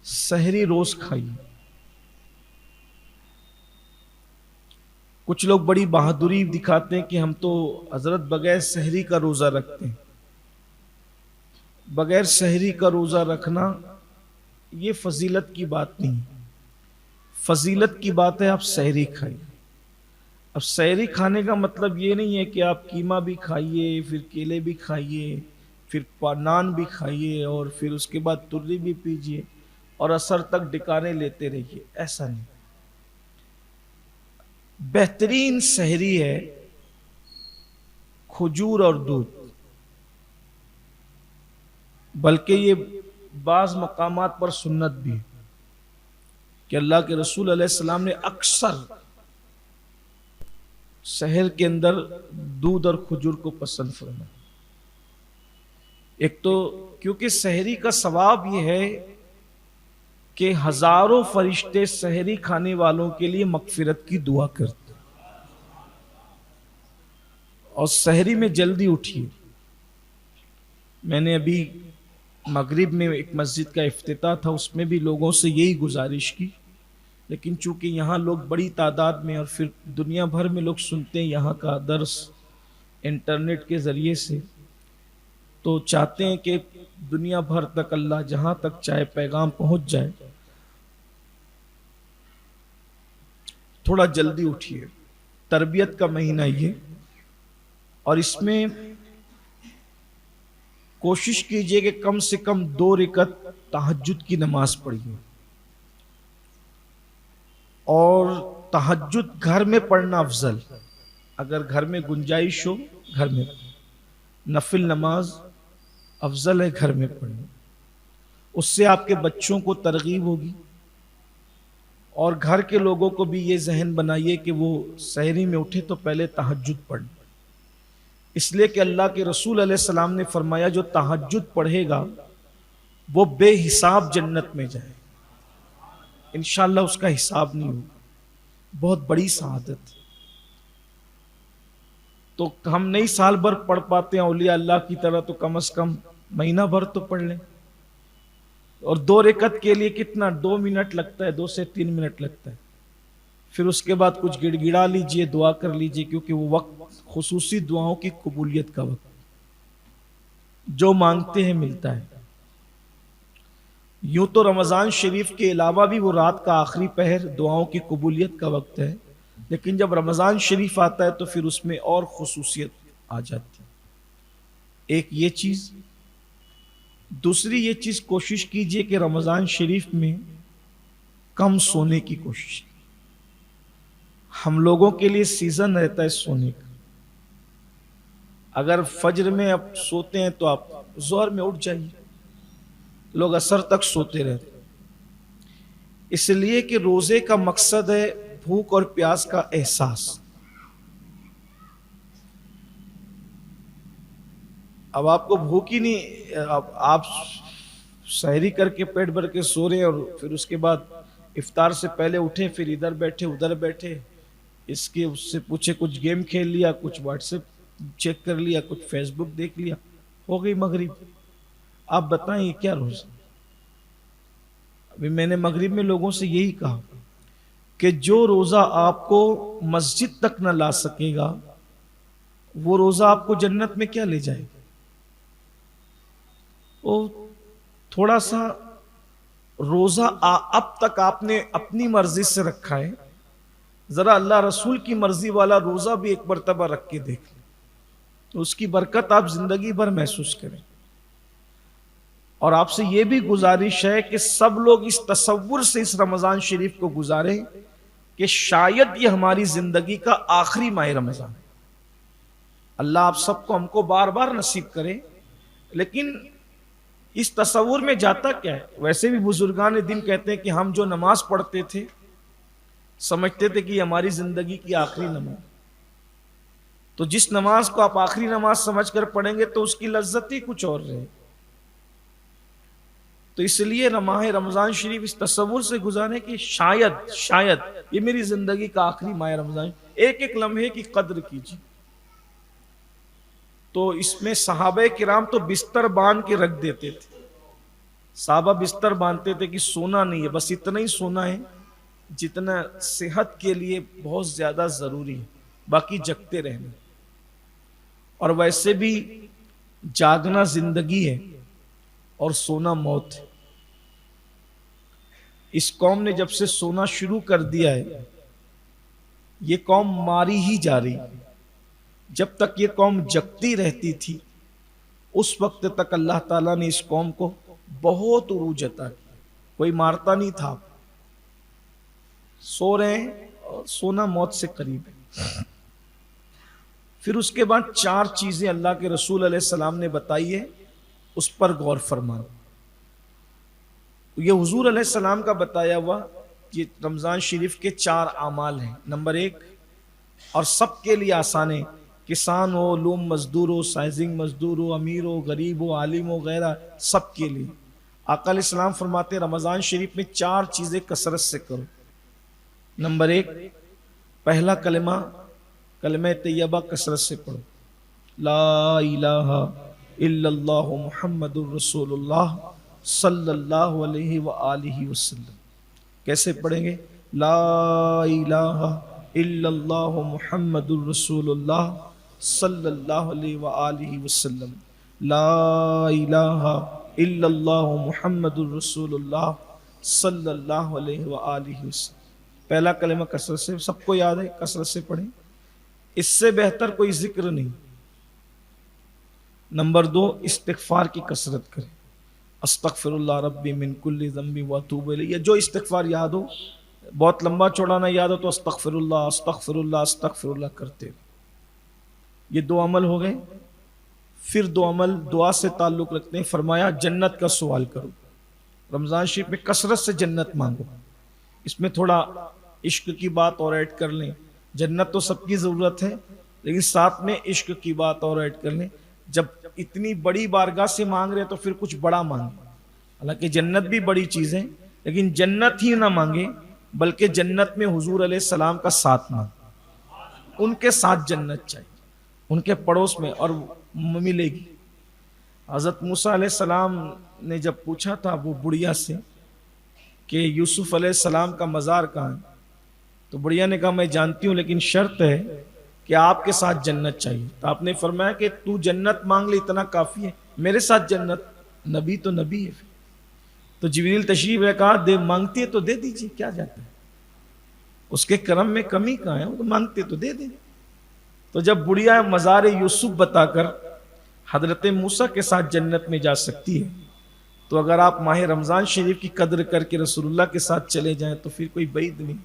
سحری روز کھائیے. کچھ لوگ بڑی بہادری دکھاتے ہیں کہ ہم تو حضرت بغیر سحری کا روزہ رکھتے ہیں. بغیر سحری کا روزہ رکھنا یہ فضیلت کی بات نہیں. فضیلت کی بات ہے آپ سحری کھائیے. اب سحری کھانے کا مطلب یہ نہیں ہے کہ آپ قیمہ بھی کھائیے، پھر کیلے بھی کھائیے، پھر نان بھی کھائیے، اور پھر اس کے بعد ترئی بھی پیجیے اور عصر تک ڈکانے لیتے رہیے. ایسا نہیں. بہترین سحری ہے کھجور اور دودھ. بلکہ یہ بعض مقامات پر سنت بھی ہے کہ اللہ کے رسول علیہ السلام نے اکثر سحر کے اندر دودھ اور کھجور کو پسند فرمایا. ایک تو کیونکہ سحری کا ثواب یہ ہے کہ ہزاروں فرشتے سحری کھانے والوں کے لیے مغفرت کی دعا کرتے. اور سحری میں جلدی اٹھیے. میں نے ابھی مغرب میں ایک مسجد کا افتتاح تھا، اس میں بھی لوگوں سے یہی گزارش کی، لیکن چونکہ یہاں لوگ بڑی تعداد میں اور پھر دنیا بھر میں لوگ سنتے ہیں یہاں کا درس انٹرنیٹ کے ذریعے سے، تو چاہتے ہیں کہ دنیا بھر تک اللہ جہاں تک چاہے پیغام پہنچ جائے. تھوڑا جلدی اٹھیے. تربیت کا مہینہ یہ، اور اس میں کوشش کیجئے کہ کم سے کم 2 رکعت تہجد کی نماز پڑھیے. اور تہجد گھر میں پڑھنا افضل. اگر گھر میں گنجائش ہو گھر میں. نفل نماز افضل ہے گھر میں پڑھنا. اس سے آپ کے بچوں کو ترغیب ہوگی، اور گھر کے لوگوں کو بھی یہ ذہن بنائیے کہ وہ سحری میں اٹھے تو پہلے تہجد پڑھیں. اس لیے کہ اللہ کے رسول علیہ السلام نے فرمایا جو تہجد پڑھے گا وہ بے حساب جنت میں جائے. انشاءاللہ اس کا حساب نہیں ہوگا. بہت بڑی سعادت. تو ہم نہیں سال بھر پڑھ پاتے ہیں اولیاء اللہ کی طرح، تو کم از کم مہینہ بھر تو پڑھ لیں. اور 2 رکعت کے لیے کتنا 2 منٹ لگتا ہے، 2 سے 3 منٹ لگتا ہے. پھر اس کے بعد کچھ گڑ گڑا لیجئے، دعا کر لیجئے، کیونکہ وہ وقت خصوصی دعاؤں کی قبولیت کا وقت. جو مانگتے ہیں ملتا ہے. یوں تو رمضان شریف کے علاوہ بھی وہ رات کا آخری پہر دعاؤں کی قبولیت کا وقت ہے، لیکن جب رمضان شریف آتا ہے تو پھر اس میں اور خصوصیت آ جاتی ہے. ایک یہ چیز. دوسری یہ چیز کوشش کیجئے کہ رمضان شریف میں کم سونے کی کوشش. ہم لوگوں کے لیے سیزن رہتا ہے سونے کا. اگر فجر میں آپ سوتے ہیں تو آپ ظہر میں اٹھ جائیے. لوگ عصر تک سوتے رہتے. اس لیے کہ روزے کا مقصد ہے بھوک اور پیاس کا احساس. اب آپ کو بھوک ہی نہیں، آپ سحری کر کے پیٹ بھر کے سو رہے ہیں، اور پھر اس کے بعد افطار سے پہلے اٹھے، پھر ادھر بیٹھے ادھر بیٹھے، اس سے پوچھے کچھ گیم کھیل لیا، کچھ واٹس ایپ چیک کر لیا، کچھ فیس بک دیکھ لیا، ہو گئی مغرب. آپ بتائیں یہ کیا روزہ؟ ابھی میں نے مغرب میں لوگوں سے یہی کہا کہ جو روزہ آپ کو مسجد تک نہ لا سکے گا وہ روزہ آپ کو جنت میں کیا لے جائے گا؟ وہ تھوڑا سا روزہ اب تک آپ نے اپنی مرضی سے رکھا ہے، ذرا اللہ رسول کی مرضی والا روزہ بھی ایک مرتبہ رکھ کے دیکھ لیں، تو اس کی برکت آپ زندگی بھر محسوس کریں. اور آپ سے یہ بھی گزارش ہے کہ سب لوگ اس تصور سے اس رمضان شریف کو گزاریں کہ شاید یہ ہماری زندگی کا آخری ماہ رمضان ہے. اللہ آپ سب کو ہم کو بار بار نصیب کرے. لیکن اس تصور میں جاتا کیا ہے؟ ویسے بھی بزرگان دین کہتے ہیں کہ ہم جو نماز پڑھتے تھے سمجھتے تھے کہ یہ ہماری زندگی کی آخری نماز. تو جس نماز کو آپ آخری نماز سمجھ کر پڑھیں گے تو اس کی لذت ہی کچھ اور رہے. تو اس لیے ماہ رمضان شریف اس تصور سے گزاریں کہ شاید یہ میری زندگی کا آخری ماہ رمضان. ایک ایک لمحے کی قدر کیجیے. تو اس میں صحابہ کرام تو بستر باندھ کے رکھ دیتے تھے. صحابہ بستر باندھتے تھے کہ سونا نہیں ہے، بس اتنا ہی سونا ہے جتنا صحت کے لیے بہت زیادہ ضروری ہے، باقی جگتے رہنا۔ اور ویسے بھی جاگنا زندگی ہے اور سونا موت ہے۔ اس قوم نے جب سے سونا شروع کر دیا ہے، یہ قوم ماری ہی جا رہی۔ جب تک یہ قوم جگتی رہتی تھی اس وقت تک اللہ تعالیٰ نے اس قوم کو بہت عروج عطا کیا، کوئی مارتا نہیں تھا۔ سو رہے ہیں اور سونا موت سے قریب ہے۔ پھر اس کے بعد 4 چیزیں اللہ کے رسول علیہ السلام نے بتائی ہے، اس پر غور فرمائیں۔ یہ حضور علیہ السلام کا بتایا ہوا یہ رمضان شریف کے 4 اعمال ہیں۔ نمبر 1، اور سب کے لیے آسان ہے، کسان ہو، لوم مزدور ہو، سائزنگ مزدور ہو، امیر ہو، غریب ہو، عالم ہو، غیرہ، سب کے لیے۔ آقا علیہ السلام فرماتے ہیں رمضان شریف میں 4 چیزیں کثرت سے کرو۔ نمبر 1، پہلا کلمہ طیبہ کثرت سے پڑھو، لا الہ الا اللہ محمد الرسول اللہ صلی اللہ علیہ وآلہ وسلم۔ کیسے پڑھیں گے؟ لا الہ الا اللہ محمد الرسول اللہ صلی اللہ علیہ وآلہ وسلم، لا الہ الا اللہ محمد الرسول اللہ صلی اللہ علیہ وآلہ وسلم۔ پہلا کلمہ کثرت سے، سب کو یاد ہے، کثرت سے پڑھیں، اس سے بہتر کوئی ذکر نہیں۔ نمبر 2، استغفار کی کثرت کریں، استغفر اللہ ربی من کل ذنب واتوب الیہ۔ جو استغفار یاد ہو، بہت لمبا چوڑا نہ یاد ہو تو استغفر اللہ استغفر اللہ استغفر اللہ کرتے رہو۔ یہ 2 عمل ہو گئے۔ پھر 2 عمل دعا سے تعلق رکھتے ہیں، فرمایا جنت کا سوال کرو۔ رمضان شریف میں کثرت سے جنت مانگو۔ اس میں تھوڑا عشق کی بات اور ایڈ کر لیں، جنت تو سب کی ضرورت ہے لیکن ساتھ میں عشق کی بات اور ایڈ کر لیں۔ جب اتنی بڑی بارگاہ سے مانگ رہے تو پھر کچھ بڑا مانگیں۔ حالانکہ جنت بھی بڑی چیز ہے لیکن جنت ہی نہ مانگے بلکہ جنت میں حضور علیہ السلام کا ساتھ مانگے، ان کے ساتھ جنت چاہیے، ان کے پڑوس میں، اور ملے گی۔ حضرت موسیٰ علیہ السلام نے جب پوچھا تھا وہ بڑھیا سے کہ یوسف علیہ السلام کا مزار کہاں ہے، تو بڑھیا نے کہا میں جانتی ہوں لیکن شرط ہے کہ آپ کے ساتھ جنت چاہیے۔ تو آپ نے فرمایا کہ تو جنت مانگ لے اتنا کافی ہے، میرے ساتھ جنت، نبی تو نبی ہے۔ تو جبریل تشریف ہے، کہا دے مانگتی ہے تو دے دیجیے، کیا جاتا ہے، اس کے کرم میں کمی کہاں ہے، وہ تو مانگتے تو دے دیں۔ تو جب بڑھیا مزار یوسف بتا کر حضرت موسیٰ کے ساتھ جنت میں جا سکتی ہے تو اگر آپ ماہ رمضان شریف کی قدر کر کے رسول اللہ کے ساتھ چلے جائیں تو پھر کوئی بعید نہیں۔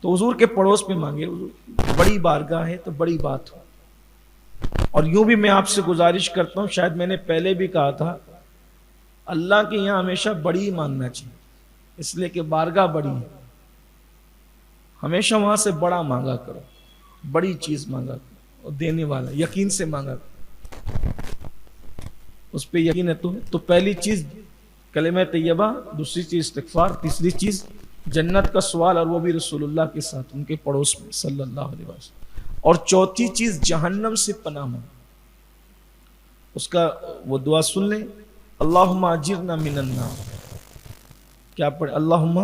تو حضور کے پڑوس میں مانگے، حضور بڑی بارگاہ ہے تو بڑی بات ہو۔ اور یوں بھی میں آپ سے گزارش کرتا ہوں، شاید میں نے پہلے بھی کہا تھا، اللہ کے یہاں ہمیشہ بڑی ہی مانگنا چاہیے، اس لیے کہ بارگاہ بڑی ہے، ہمیشہ وہاں سے بڑا مانگا کرو، بڑی چیز مانگا کرو، اور دینے والا یقین سے مانگا کرو، اس پہ یقین ہے تو پہلی چیز کلمہ طیبہ، دوسری چیز استغفار، تیسری چیز جنت کا سوال، اور وہ بھی رسول اللہ کے ساتھ ان کے پڑوس میں صلی اللہ علیہ وسلم، اور چوتھی چیز جہنم سے پناہ مانگو۔ اس کا وہ دعا سن لیں، اللہم اجرنا من النار۔ کیا پڑھے؟ اللہم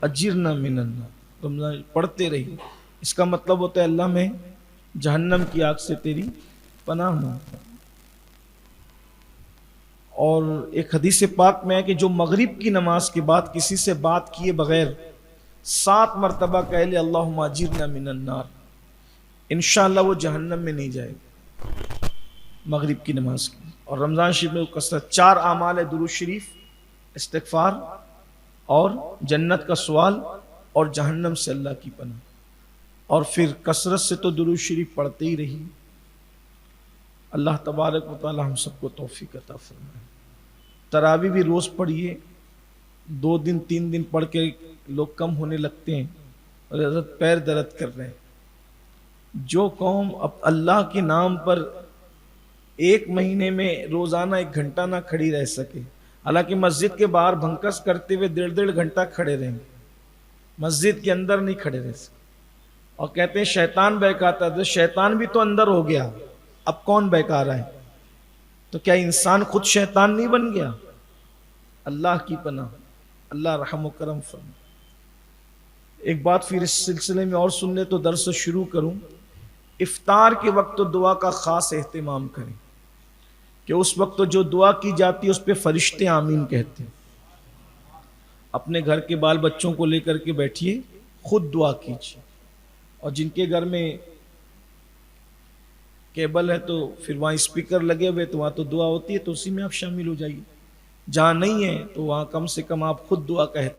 اجرنا من النار، تم پڑھتے رہیے۔ اس کا مطلب ہوتا ہے اللہ میں جہنم کی آگ سے تیری پناہ مانگتا ہوں۔ اور ایک حدیث پاک میں ہے کہ جو مغرب کی نماز کے بعد کسی سے بات کیے بغیر 7 مرتبہ کہہ لے اللہم اجرنا من النار، انشاءاللہ وہ جہنم میں نہیں جائے گا مغرب کی نماز کی۔ اور رمضان شریف میں کثرت 4 اعمال ہے، درود شریف، استغفار، اور جنت کا سوال، اور جہنم سے اللہ کی پناہ۔ اور پھر کثرت سے تو درود شریف پڑھتے ہی رہی۔ اللہ تبارک و تعالی ہم سب کو توفیق عطا فرمائے۔ تراویح بھی روز پڑھیے، 2 دن 3 دن پڑھ کے لوگ کم ہونے لگتے ہیں اور حضرت پیر درد کر رہے ہیں۔ جو قوم اب اللہ کے نام پر 1 مہینے میں روزانہ 1 گھنٹہ نہ کھڑی رہ سکے، حالانکہ مسجد کے باہر بھنکس کرتے ہوئے 1.5 گھنٹہ کھڑے رہیں گے، مسجد کے اندر نہیں کھڑے رہ سکے، اور کہتے ہیں شیطان بہکاتا ہے، شیطان بھی تو اندر ہو گیا، اب کون بہکا رہا ہے؟ تو کیا انسان خود شیطان نہیں بن گیا؟ اللہ کی پناہ، اللہ رحم و کرم فرمائے۔ ایک بات پھر اس سلسلے میں اور سن لے تو درس شروع کروں۔ افطار کے وقت تو دعا کا خاص اہتمام کریں کہ اس وقت جو دعا کی جاتی ہے اس پہ فرشتے آمین کہتے ہیں۔ اپنے گھر کے بال بچوں کو لے کر کے بیٹھیے، خود دعا کیجیے، اور جن کے گھر میں کیبل ہے تو پھر وہاں اسپیکر لگے ہوئے تو وہاں تو دعا ہوتی ہے، تو اسی میں آپ شامل ہو جائیے۔ جہاں نہیں ہے تو وہاں کم سے کم آپ خود دعا کہتے ہیں۔